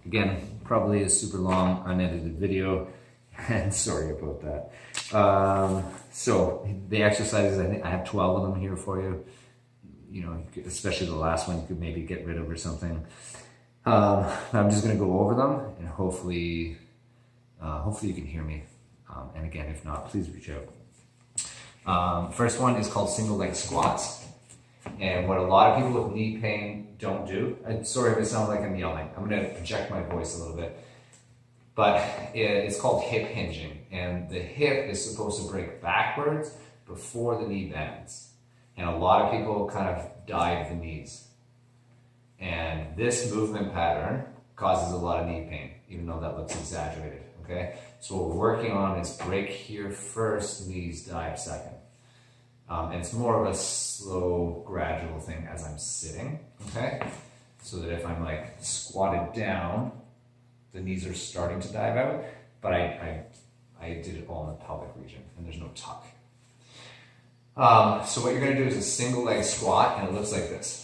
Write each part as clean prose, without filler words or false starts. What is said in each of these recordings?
Again, probably a super long, unedited video, and sorry about that. So the exercises, I think I have 12 of them here for you. You know, especially the last one, you could maybe get rid of or something. I'm just going to go over them, and hopefully you can hear me. And again, if not, please reach out. First one is called single leg squats. And what a lot of people with knee pain don't do, I'm sorry if it sounds like I'm yelling, I'm going to project my voice a little bit, but it's called hip hinging. And the hip is supposed to break backwards before the knee bends. And a lot of people kind of dive the knees. And this movement pattern causes a lot of knee pain, even though that looks exaggerated, okay? So what we're working on is break here first, knees dive second. And it's more of a slow, gradual thing as I'm sitting, okay? So that if I'm like squatted down, the knees are starting to dive out, but I did it all in the pelvic region, and there's no tuck. So what you're gonna do is a single leg squat, and it looks like this.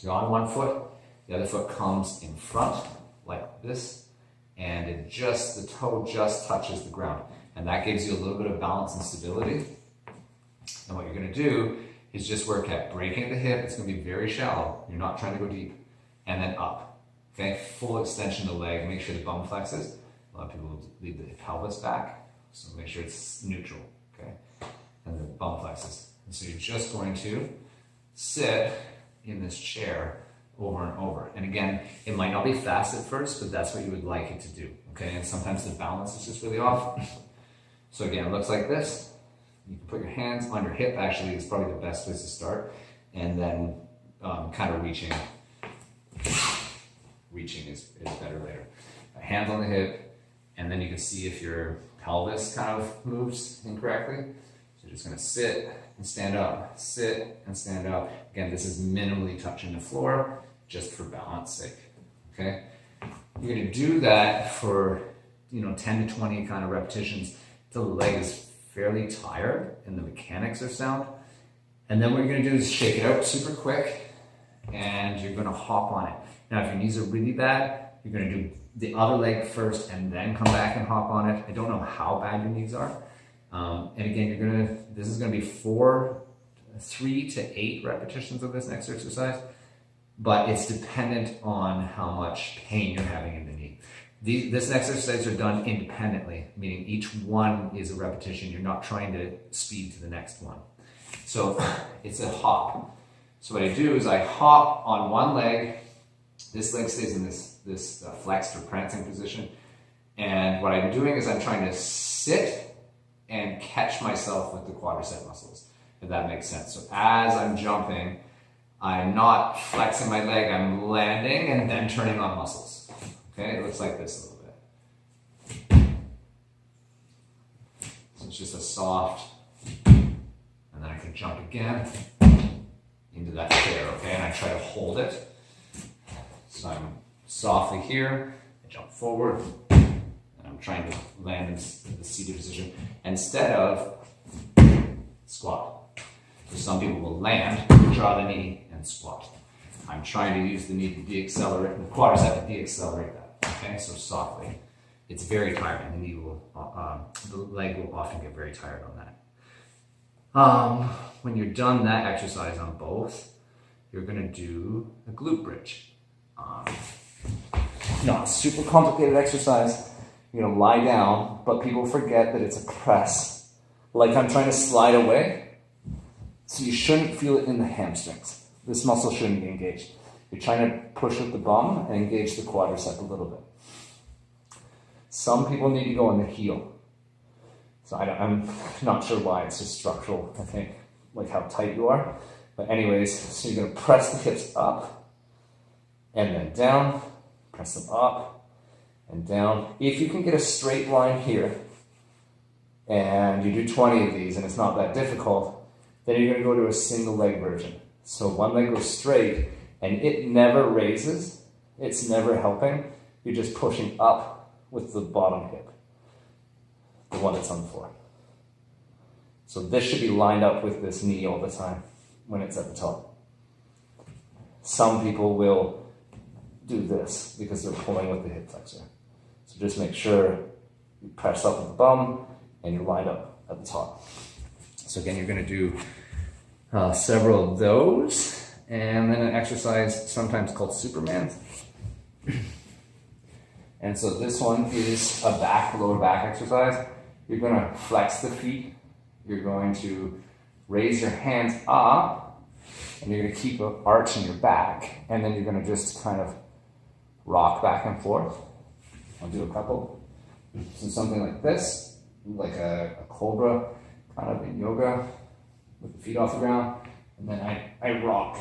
You're on one foot, the other foot comes in front, like this, and the toe just touches the ground. And that gives you a little bit of balance and stability. And what you're going to do is just work at breaking the hip. It's going to be very shallow. You're not trying to go deep. And then up. Okay, full extension of the leg. Make sure the bum flexes. A lot of people leave the pelvis back. So make sure it's neutral. Okay, and the bum flexes. And so you're just going to sit in this chair over and over. And again, it might not be fast at first, but that's what you would like it to do. Okay, and sometimes the balance is just really off. So again, it looks like this. You can put your hands on your hip, actually, is probably the best place to start. And then kind of reaching. Reaching is better later. Hands on the hip, and then you can see if your pelvis kind of moves incorrectly. So you're just gonna sit and stand up, sit and stand up. Again, this is minimally touching the floor, just for balance sake, okay? You're gonna do that for 10 to 20 kind of repetitions till the leg is fairly tired and the mechanics are sound. And then what you're gonna do is shake it out super quick, and you're gonna hop on it. Now, if your knees are really bad, you're gonna do the other leg first and then come back and hop on it. I don't know how bad your knees are. And again, this is gonna be 3 to 8 repetitions of this next exercise, but it's dependent on how much pain you're having in the knee. This exercise are done independently, meaning each one is a repetition. You're not trying to speed to the next one. So it's a hop. So what I do is I hop on one leg. This leg stays in this flexed or prancing position. And what I'm doing is I'm trying to sit and catch myself with the quadricep muscles, if that makes sense. So as I'm jumping, I'm not flexing my leg, I'm landing and then turning on muscles. Okay, it looks like this a little bit. So it's just a soft, and then I can jump again into that chair, okay? And I try to hold it. So I'm softly here, I jump forward, and I'm trying to land in the seated position instead of squat. So some people will land, draw the knee, and squat. I'm trying to use the knee to deaccelerate, the quadricep to deaccelerate that. Okay, so softly. It's very tiring. The knee will, the leg will often get very tired on that. When you're done that exercise on both, you're gonna do a glute bridge. Not a super complicated exercise. You're gonna lie down, but people forget that it's a press. Like I'm trying to slide away, so you shouldn't feel it in the hamstrings. This muscle shouldn't be engaged. You're trying to push with the bum and engage the quadricep a little bit. Some people need to go on the heel. So I'm not sure why, it's just structural, I think, like how tight you are. But anyways, so you're gonna press the hips up and then down, press them up and down. If you can get a straight line here and you do 20 of these and it's not that difficult, then you're gonna go to a single leg version. So one leg goes straight and it never raises, it's never helping. You're just pushing up with the bottom hip, the one that's on the floor. So this should be lined up with this knee all the time when it's at the top. Some people will do this because they're pulling with the hip flexor. So just make sure you press up with the bum and you line up at the top. So again, you're going to do several of those, and then an exercise sometimes called Superman. And so this one is a lower back exercise. You're going to flex the feet. You're going to raise your hands up, and you're going to keep an arch in your back, and then you're going to just kind of rock back and forth. I'll do a couple. So something like this, like a cobra, kind of in yoga, with the feet off the ground, and then I rock.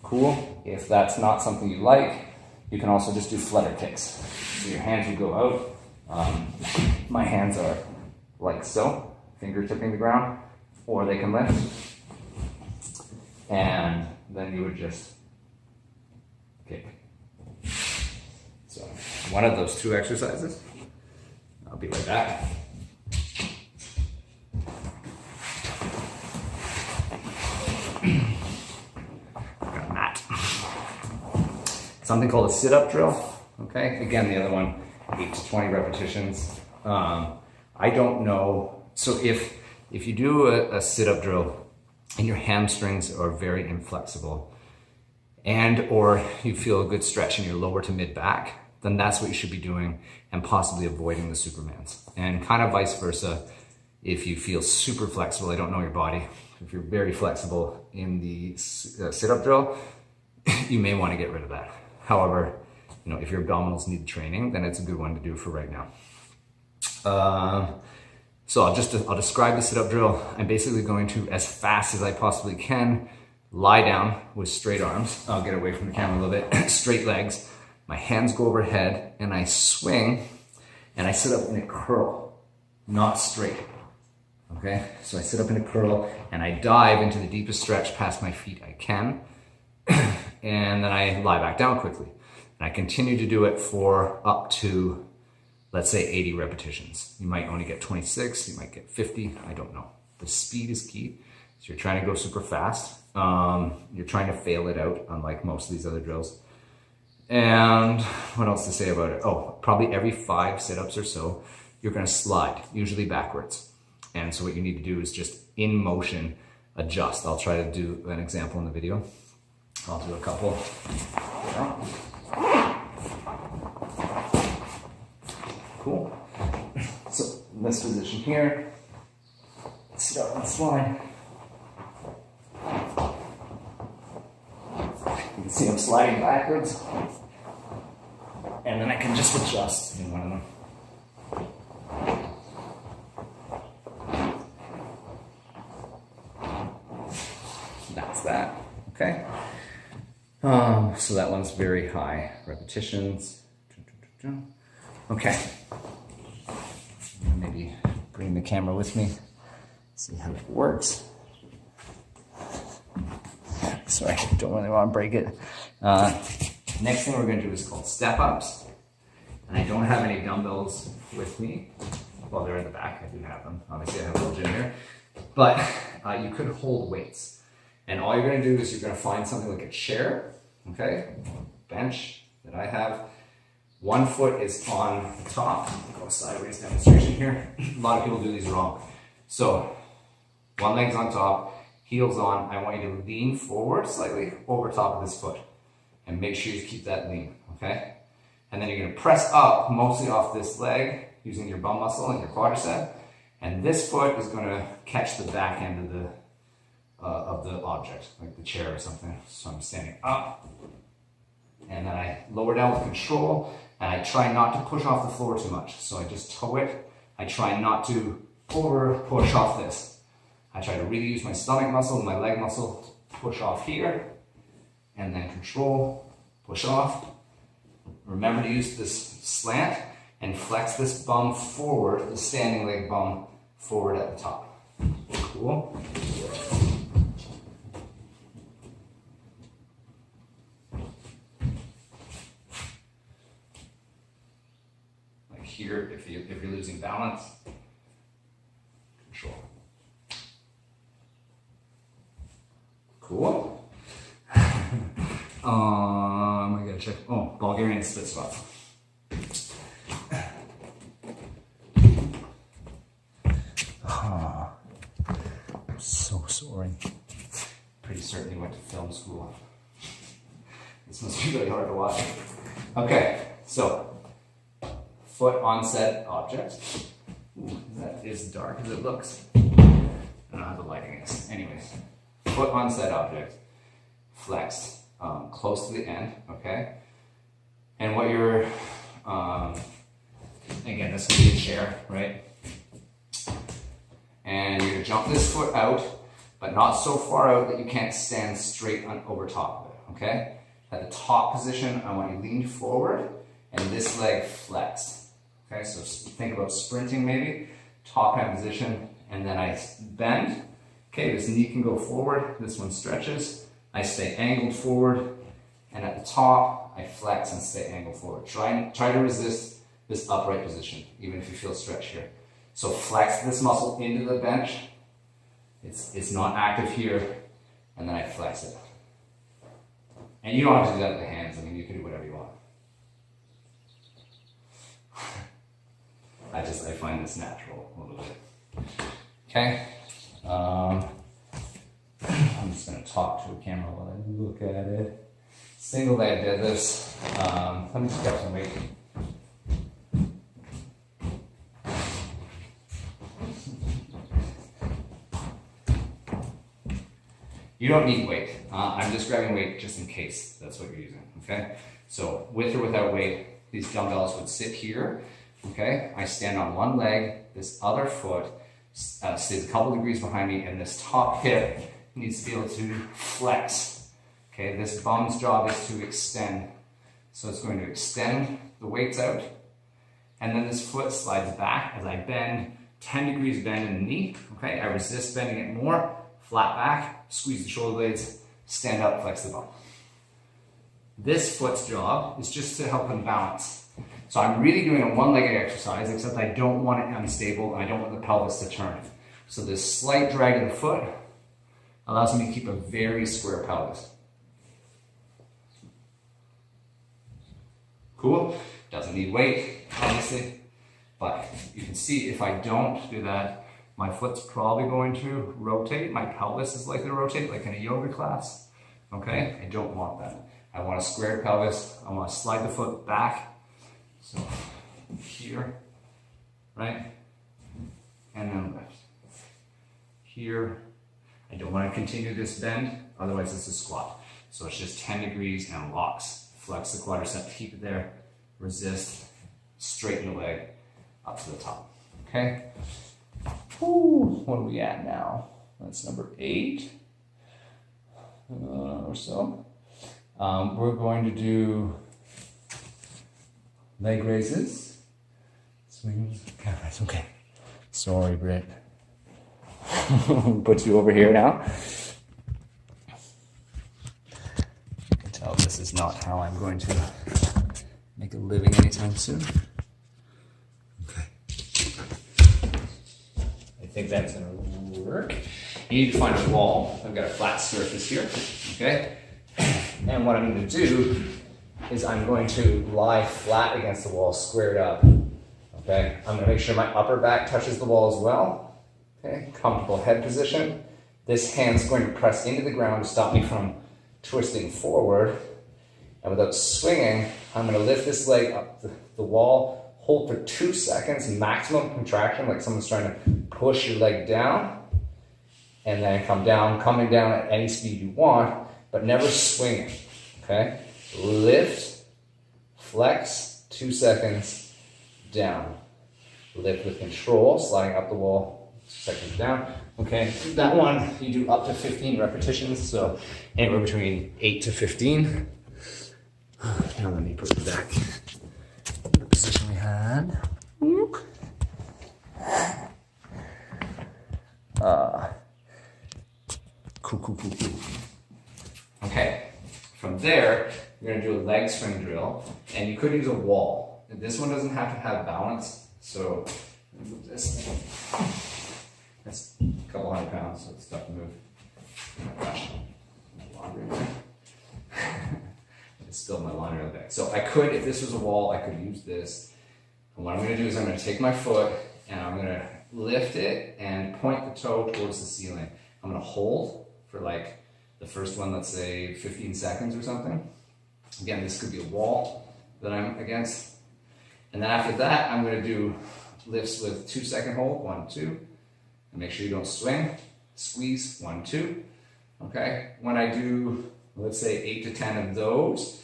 Cool. If that's not something you like, you can also just do flutter kicks. So your hands will go out. My hands are like so, finger tipping the ground, or they can lift. And then you would just kick. So one of those two exercises. I'll be right back. Got a mat. Something called a sit-up drill. Okay, again, the other one, 8 to 20 repetitions. I don't know. So if you do a sit-up drill and your hamstrings are very inflexible, and or you feel a good stretch in your lower to mid back, then that's what you should be doing, and possibly avoiding the Supermans. And kind of vice versa, if you feel super flexible, I don't know your body, if you're very flexible in the sit-up drill, you may want to get rid of that. However, you know, if your abdominals need training, then it's a good one to do for right now. So I'll describe the sit-up drill. I'm basically going to, as fast as I possibly can, lie down with straight arms. I'll get away from the camera a little bit. Straight legs. My hands go overhead, and I swing, and I sit up in a curl, not straight. Okay? So I sit up in a curl, and I dive into the deepest stretch past my feet I can, and then I lie back down quickly. And I continue to do it for up to, let's say, 80 repetitions. You might only get 26, you might get 50, I don't know. The speed is key. So you're trying to go super fast. You're trying to fail it out, unlike most of these other drills. And what else to say about it? Oh, probably every 5 sit-ups or so, you're gonna slide, usually backwards. And so what you need to do is just in motion, adjust. I'll try to do an example in the video. I'll do a couple. Cool. So in this position here, sit up and slide. You can see I'm sliding backwards, and then I can just adjust in one of them. That's that. Okay. So that one's very high repetitions. Okay. Maybe bring the camera with me. See how it works. Sorry, don't really want to break it. Next thing we're going to do is called step-ups. And I don't have any dumbbells with me. Well, they're in the back. I do have them. Obviously, I have a little gym here. But you could hold weights. And all you're going to do is you're going to find something like a chair, okay, bench that I have. One foot is on the top. Go sideways demonstration here. A lot of people do these wrong. So one leg's on top, heels on. I want you to lean forward slightly over top of this foot, and make sure you keep that lean, okay? And then you're going to press up mostly off this leg using your bum muscle and your quadricep, and this foot is going to catch the back end of the object, like the chair or something. So I'm standing up, and then I lower down with control, and I try not to push off the floor too much. So I just toe it. I try not to over push off this. I try to really use my stomach muscle and my leg muscle to push off here, and then control, push off. Remember to use this slant and flex this bum forward, the standing leg bum forward at the top. Cool. Like here, if you're losing balance, control. Cool. I gotta check. Oh, Bulgarian split squats. I'm so sorry. Pretty certain you went to film school. This must be really hard to watch. Okay, so foot on set object. Ooh, that is dark as it looks. I don't know how the lighting is. Anyways, foot on set object, flexed, close to the end, okay? And what you're, again, this would be a chair, right? And you're gonna jump this foot out, but not so far out that you can't stand straight on over top of it, okay? At the top position, I want you leaned forward and this leg flexed. Okay, so think about sprinting maybe, top hand position, and then I bend. Okay, this knee can go forward, this one stretches. I stay angled forward, and at the top, I flex and stay angled forward. Try to resist this upright position, even if you feel stretch here. So flex this muscle into the bench. It's not active here, and then I flex it. And you don't have to do that with the hands. I mean, you can do whatever you want. I find this natural a little bit. Okay. I'm just going to talk to a camera while I look at it. Single leg deadlifts. Let me just grab some weight. You don't need weight. I'm just grabbing weight just in case that's what you're using, okay? So with or without weight, these dumbbells would sit here, okay? I stand on one leg, this other foot stays a couple degrees behind me, and this top hip needs to be able to flex, okay? This bum's job is to extend. So it's going to extend the weights out, and then this foot slides back as I bend, 10 degrees bend in the knee, okay? I resist bending it more, flat back, squeeze the shoulder blades, stand up, flex the bum. This foot's job is just to help them balance. So I'm really doing a one-legged exercise, except I don't want it unstable and I don't want the pelvis to turn. So this slight drag of the foot allows me to keep a very square pelvis. Cool? Doesn't need weight, obviously, but you can see if I don't do that, my foot's probably going to rotate. My pelvis is likely to rotate like in a yoga class. Okay? I don't want that. I want a square pelvis. I want to slide the foot back. So here, right? And then lift. Here. I don't want to continue this bend, otherwise it's a squat. So it's just 10 degrees and locks. Flex the quadricep, keep it there. Resist, straighten the leg up to the top. Okay? Ooh, what are we at now? That's number 8 or so. We're going to do leg raises. Swings. Okay. Sorry, Britt. Put you over here now. You can tell this is not how I'm going to make a living anytime soon. I think that's gonna work. You need to find a wall. I've got a flat surface here, okay? And what I'm gonna do is I'm going to lie flat against the wall, squared up, okay? I'm gonna make sure my upper back touches the wall as well, okay? Comfortable head position. This hand's going to press into the ground to stop me from twisting forward. And without swinging, I'm gonna lift this leg up the wall, hold for 2 seconds, maximum contraction, like someone's trying to push your leg down, and then come down, coming down at any speed you want, but never swinging, okay? Lift, flex, 2 seconds, down. Lift with control, sliding up the wall, 2 seconds down, okay? That one, you do up to 15 repetitions, so anywhere between 8 to 15. Now let me put it back in the position we had. Cool. Okay, from there, you're gonna do a leg swing drill, and you could use a wall. This one doesn't have to have balance, so move this thing. That's a couple hundred pounds, so it's tough to move. Oh my gosh. laundry in there. I just spilled my laundry on the bag. So I could, if this was a wall, I could use this. And what I'm gonna do is I'm gonna take my foot and I'm gonna lift it and point the toe towards the ceiling. I'm gonna hold for like the first one, let's say 15 seconds or something. Again, this could be a wall that I'm against. And then after that, I'm gonna do lifts with 2-second hold, 1, 2. And make sure you don't swing. Squeeze, 1, 2. Okay, when I do, let's say 8 to 10 of those,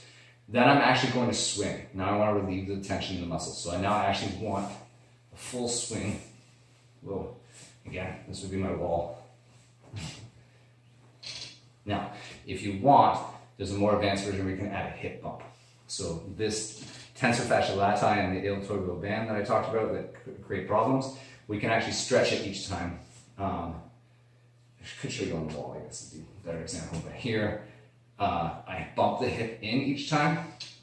then I'm actually going to swing. Now I want to relieve the tension in the muscles. So now I actually want a full swing. Whoa, again, this would be my wall. Now, if you want, there's a more advanced version where you can add a hip bump. So this tensor fasciae lati and the iliotibial band that I talked about that create problems, we can actually stretch it each time. I could show you on the wall, I guess would be a better example. But here, I bump the hip in each time.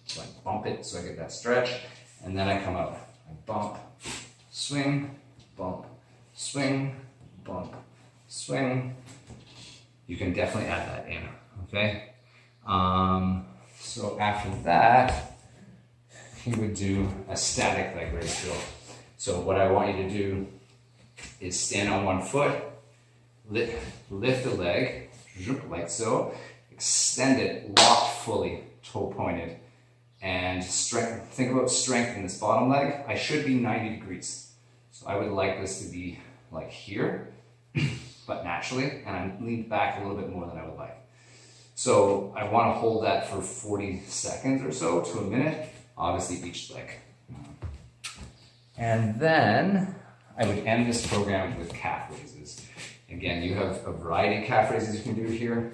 So I bump it so I get that stretch, and then I come out. I bump, swing, bump, swing, bump, swing. You can definitely add that in, okay? So after that, you would do a static leg raise drill. So what I want you to do is stand on one foot, lift the leg, like so, extend it, locked fully, toe pointed, and think about strength in this bottom leg. I should be 90 degrees. So I would like this to be like here, but naturally, and I'm leaned back a little bit more than I would like. So I want to hold that for 40 seconds or so to a minute, obviously each leg. And then I would end this program with calf raises. Again, you have a variety of calf raises you can do here.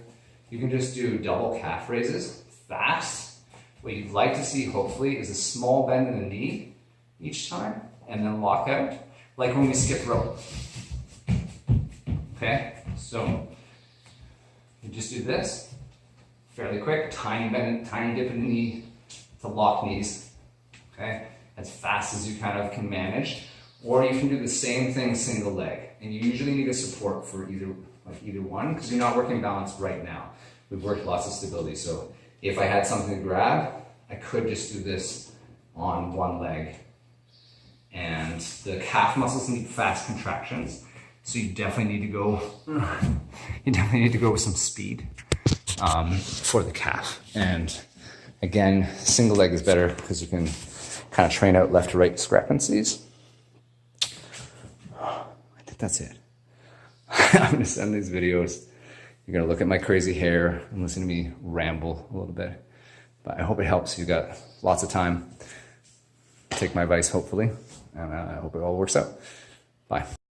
You can just do double calf raises, fast. What you'd like to see, hopefully, is a small bend in the knee each time, and then lock out, like when we skip rope. Okay, so you just do this, fairly quick, tiny bend, tiny dip in the knee to lock knees. Okay, as fast as you kind of can manage. Or you can do the same thing single leg. And you usually need a support for either one, because you're not working balance right now. We've worked lots of stability. So if I had something to grab, I could just do this on one leg. And the calf muscles need fast contractions. So you definitely need to go with some speed for the calf. And again, single leg is better because you can kind of train out left to right discrepancies. I think that's it. I'm gonna send these videos. You're gonna look at my crazy hair and listen to me ramble a little bit. But I hope it helps. You've got lots of time. Take my advice, hopefully. And I hope it all works out. Bye.